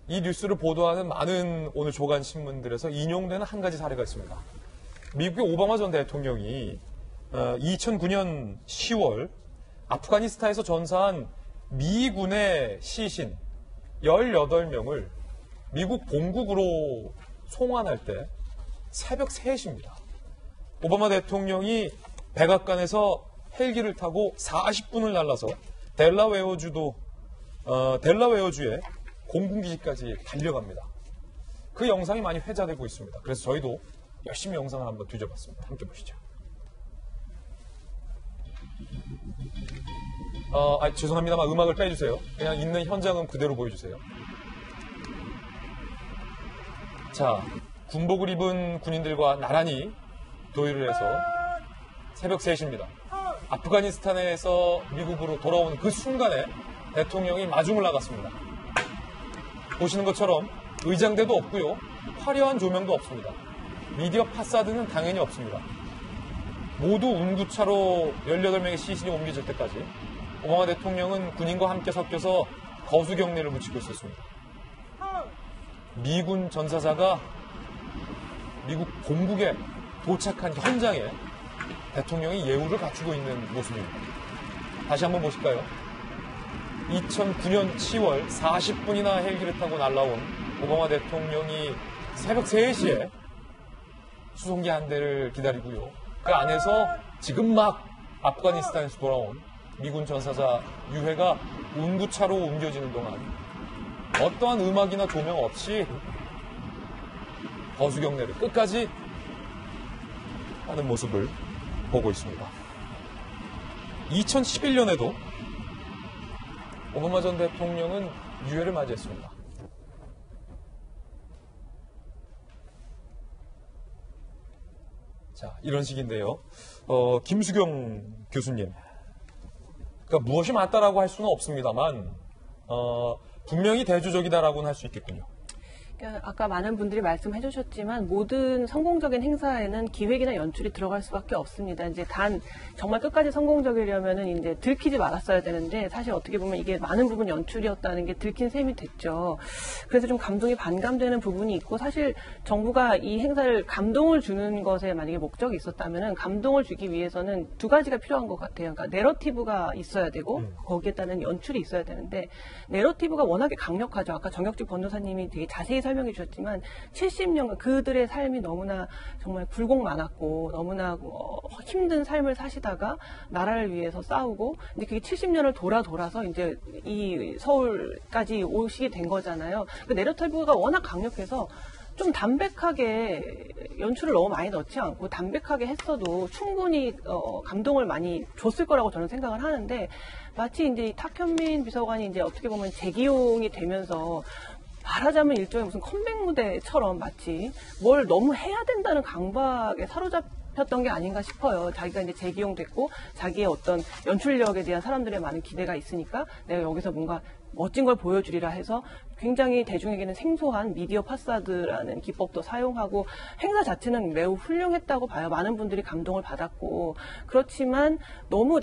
이 뉴스를 보도하는 많은 오늘 조간 신문들에서 인용되는 한 가지 사례가 있습니다. 미국의 오바마 전 대통령이 2009년 10월 아프가니스탄에서 전사한 미군의 시신 18명을 미국 본국으로 송환할 때 새벽 3시입니다. 오바마 대통령이 백악관에서 헬기를 타고 40분을 날라서 델라웨어주의 공군기지까지 달려갑니다. 그 영상이 많이 회자되고 있습니다. 그래서 저희도 열심히 영상을 한번 뒤져봤습니다. 함께 보시죠. 죄송합니다만 음악을 빼주세요. 그냥 있는 현장은 그대로 보여주세요. 자, 군복을 입은 군인들과 나란히 도의를 해서 새벽 3시입니다. 아프가니스탄에서 미국으로 돌아오는 그 순간에 대통령이 마중을 나갔습니다. 보시는 것처럼 의장대도 없고요. 화려한 조명도 없습니다. 미디어 파사드는 당연히 없습니다. 모두 운구차로 18명의 시신이 옮겨질 때까지 오바마 대통령은 군인과 함께 섞여서 거수경례를 붙이고 있었습니다. 미군 전사자가 미국 본국에 도착한 현장에 대통령이 예우를 갖추고 있는 모습입니다. 다시 한번 보실까요? 2009년 10월 40분이나 헬기를 타고 날라온 오바마 대통령이 새벽 3시에 수송기 한 대를 기다리고요. 그 안에서 지금 막 아프가니스탄에서 돌아온 미군 전사자 유해가 운구차로 옮겨지는 동안 어떠한 음악이나 조명 없이 거수경례를 끝까지 하는 모습을 보고 있습니다. 2011년에도 오바마 전 대통령은 유해를 맞이했습니다. 자, 이런 식인데요. 김수경 교수님. 그러니까 무엇이 맞다라고 할 수는 없습니다만, 분명히 대조적이다라고는 할 수 있겠군요. 아까 많은 분들이 말씀해 주셨지만 모든 성공적인 행사에는 기획이나 연출이 들어갈 수밖에 없습니다. 이제 단 정말 끝까지 성공적이려면은 이제 들키지 말았어야 되는데 사실 어떻게 보면 이게 많은 부분 연출이었다는 게 들킨 셈이 됐죠. 그래서 좀 감동이 반감되는 부분이 있고 사실 정부가 이 행사를 감동을 주는 것에 만약에 목적이 있었다면은 감동을 주기 위해서는 두 가지가 필요한 것 같아요. 그러니까 내러티브가 있어야 되고 거기에 따른 연출이 있어야 되는데 내러티브가 워낙에 강력하죠. 아까 정혁직 변호사님이 되게 자세히 설명해 주셨지만 70년간 그들의 삶이 너무나 정말 굴곡 많았고 너무나 힘든 삶을 사시다가 나라를 위해서 싸우고 근데 그게 70년을 돌아서 이제 이 서울까지 오시게 된 거잖아요. 그 내러티브가 워낙 강력해서 좀 담백하게 연출을 너무 많이 넣지 않고 담백하게 했어도 충분히 감동을 많이 줬을 거라고 저는 생각을 하는데 마치 이제 탁현민 비서관이 이제 어떻게 보면 재기용이 되면서 말하자면 일종의 무슨 컴백 무대처럼 마치 뭘 너무 해야 된다는 강박에 사로잡혔던 게 아닌가 싶어요. 자기가 이제 재기용됐고 자기의 어떤 연출력에 대한 사람들의 많은 기대가 있으니까 내가 여기서 뭔가 멋진 걸 보여주리라 해서 굉장히 대중에게는 생소한 미디어 파사드라는 기법도 사용하고 행사 자체는 매우 훌륭했다고 봐요. 많은 분들이 감동을 받았고 그렇지만 너무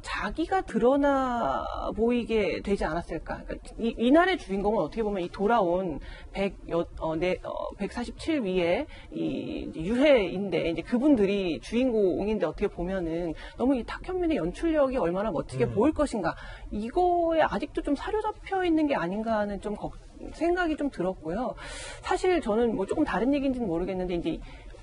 자기가 드러나 보이게 되지 않았을까. 그러니까 이날의 주인공은 어떻게 보면 이 돌아온 147위의 이 유해인데 이제 그분들이 주인공인데 어떻게 보면은 너무 이 탁현민의 연출력이 얼마나 멋지게 보일 것인가. 이거에 아직도 좀 사로잡혀 있는 게 아닌가 하는 좀 생각이 좀 들었고요. 사실 저는 뭐 조금 다른 얘기인지는 모르겠는데 이제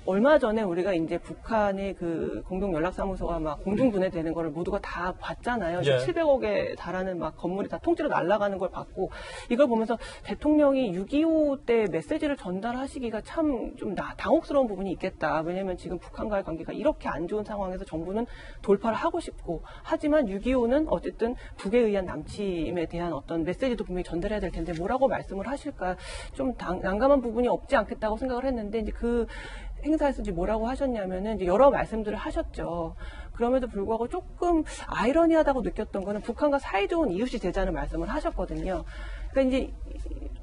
얼마 전에 우리가 이제 북한의 그 공동연락사무소가 막 공중분해되는 거를 모두가 다 봤잖아요. 예. 700억에 달하는 막 건물이 다 통째로 날아가는 걸 봤고 이걸 보면서 대통령이 6.25 때 메시지를 전달하시기가 참 좀 당혹스러운 부분이 있겠다. 왜냐하면 지금 북한과의 관계가 이렇게 안 좋은 상황에서 정부는 돌파를 하고 싶고 하지만 6.25는 어쨌든 북에 의한 남침에 대한 어떤 메시지도 분명히 전달해야 될 텐데 뭐라고 말씀을 하실까 좀 난감한 부분이 없지 않겠다고 생각을 했는데 이제 그 행사에서 이제 뭐라고 하셨냐면은 이제 여러 말씀들을 하셨죠. 그럼에도 불구하고 조금 아이러니하다고 느꼈던 거는 북한과 사이좋은 이웃이 되자는 말씀을 하셨거든요. 그러니까 이제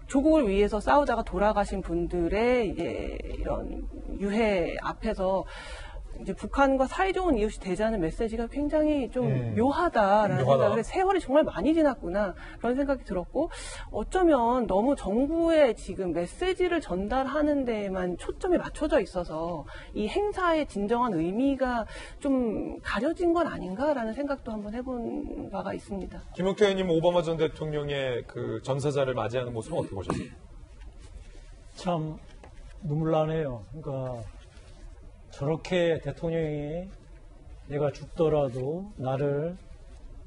조국을 위해서 싸우다가 돌아가신 분들의 이제 이런 유해 앞에서 이제 북한과 사이좋은 이웃이 되자는 메시지가 굉장히 좀 묘하다라는 생각을 해. 세월이 정말 많이 지났구나 그런 생각이 들었고 어쩌면 너무 정부의 지금 메시지를 전달하는 데에만 초점이 맞춰져 있어서 이 행사의 진정한 의미가 좀 가려진 건 아닌가라는 생각도 한번 해본 바가 있습니다. 김용태 의원님 오바마 전 대통령의 그 전사자를 맞이하는 모습은 어떻게 보셨어요? 참 눈물 나네요. 그러니까 저렇게 대통령이 내가 죽더라도 나를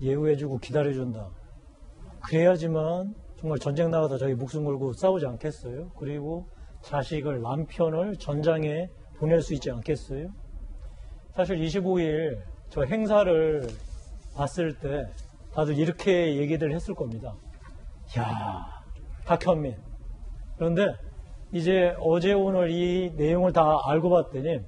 예우해주고 기다려준다. 그래야지만 정말 전쟁 나가다 자기 목숨 걸고 싸우지 않겠어요? 그리고 자식을, 남편을 전장에 보낼 수 있지 않겠어요? 사실 25일 저 행사를 봤을 때 다들 이렇게 얘기들 했을 겁니다. 야, 박현민. 그런데 이제 어제 오늘 이 내용을 다 알고 봤더니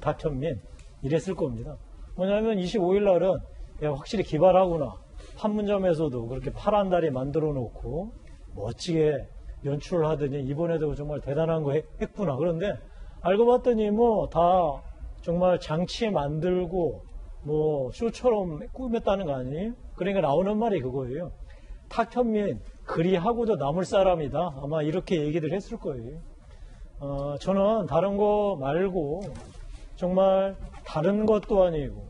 박현민 이랬을 겁니다. 뭐냐면 25일 날은 야, 확실히 기발하구나. 판문점에서도 그렇게 파란 다리 만들어 놓고 멋지게 연출을 하더니 이번에도 정말 대단한 거 했구나. 그런데 알고 봤더니 뭐 다 정말 장치 만들고 뭐 쇼처럼 꾸몄다는 거 아니에요? 그러니까 나오는 말이 그거예요. 탁현민 그리하고도 남을 사람이다. 아마 이렇게 얘기들 했을 거예요. 저는 다른 거 말고 정말 다른 것도 아니고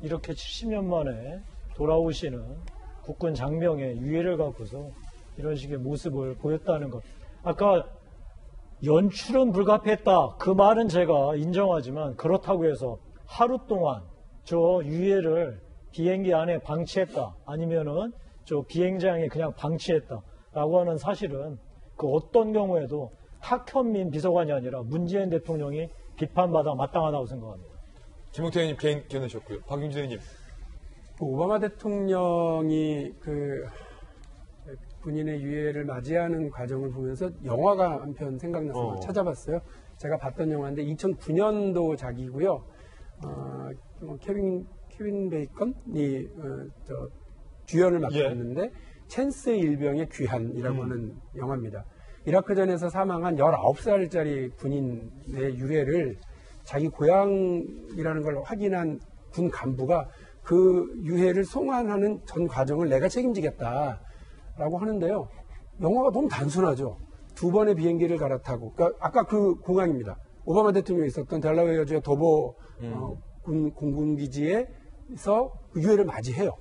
이렇게 70년 만에 돌아오시는 국군 장병의 유해를 갖고서 이런 식의 모습을 보였다는 것. 아까 연출은 불가피했다. 그 말은 제가 인정하지만 그렇다고 해서 하루 동안 저 유해를 비행기 안에 방치했다. 아니면은 저 비행장에 그냥 방치했다라고 하는 사실은 그 어떤 경우에도 탁현민 비서관이 아니라 문재인 대통령이 비판받아 마땅하다고 생각합니다. 김용태 의원님 개인 견해셨고요. 박용진 의원님. 오바마 대통령이 그 군인의 유해를 맞이하는 과정을 보면서 영화가 한 편 생각나서 찾아봤어요. 제가 봤던 영화인데 2009년도 작이고요. 케빈 베이컨이 주연을 맡고 있는데 찬스 일병의 귀환이라고 하는 영화입니다. 이라크전에서 사망한 19살짜리 군인의 유해를 자기 고향이라는 걸 확인한 군 간부가 그 유해를 송환하는 전 과정을 내가 책임지겠다라고 하는데요. 영화가 너무 단순하죠. 2번의 비행기를 갈아타고, 그러니까 아까 그 공항입니다. 오바마 대통령이 있었던 델라웨어주의 도보 공군기지에서 그 유해를 맞이해요.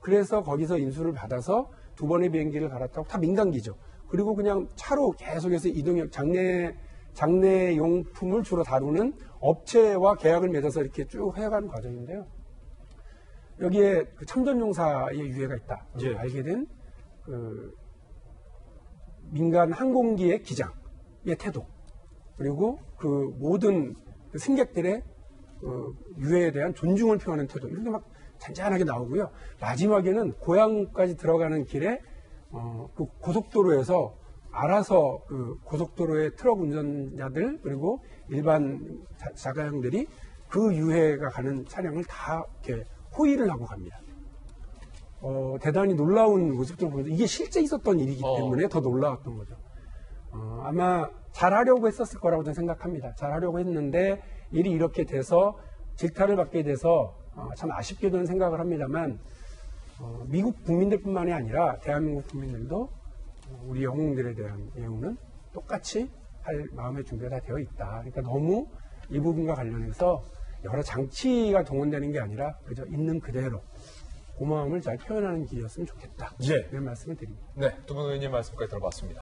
그래서 거기서 인수를 받아서 2번의 비행기를 갈아타고 다 민간기죠. 그리고 그냥 차로 계속해서 이동형 장례 용품을 주로 다루는 업체와 계약을 맺어서 이렇게 쭉 해가는 과정인데요. 여기에 그 참전용사의 유해가 있다. 예. 알게 된 그 민간 항공기의 기장의 태도, 그리고 그 모든 그 승객들의 유해에 대한 존중을 표하는 태도, 이런 게 막 잔잔하게 나오고요. 마지막에는 고향까지 들어가는 길에 그 고속도로에서 알아서 그 고속도로의 트럭 운전자들 그리고 일반 자가용들이 그 유해가 가는 차량을 다 이렇게 호의를 하고 갑니다. 대단히 놀라운 모습들을 보면서 이게 실제 있었던 일이기 때문에 더 놀라웠던 거죠. 아마 잘하려고 했었을 거라고 저는 생각합니다. 잘하려고 했는데 일이 이렇게 돼서 질타를 받게 돼서 참 아쉽게도 생각을 합니다만 미국 국민들뿐만이 아니라 대한민국 국민들도 우리 영웅들에 대한 예우는 똑같이 할 마음의 준비가 다 되어 있다. 그러니까 너무 이 부분과 관련해서 여러 장치가 동원되는 게 아니라 그저 있는 그대로 고마움을 잘 표현하는 길이었으면 좋겠다. 예. 이런 말씀을 드립니다. 네, 두 분 의원님 말씀까지 들어봤습니다.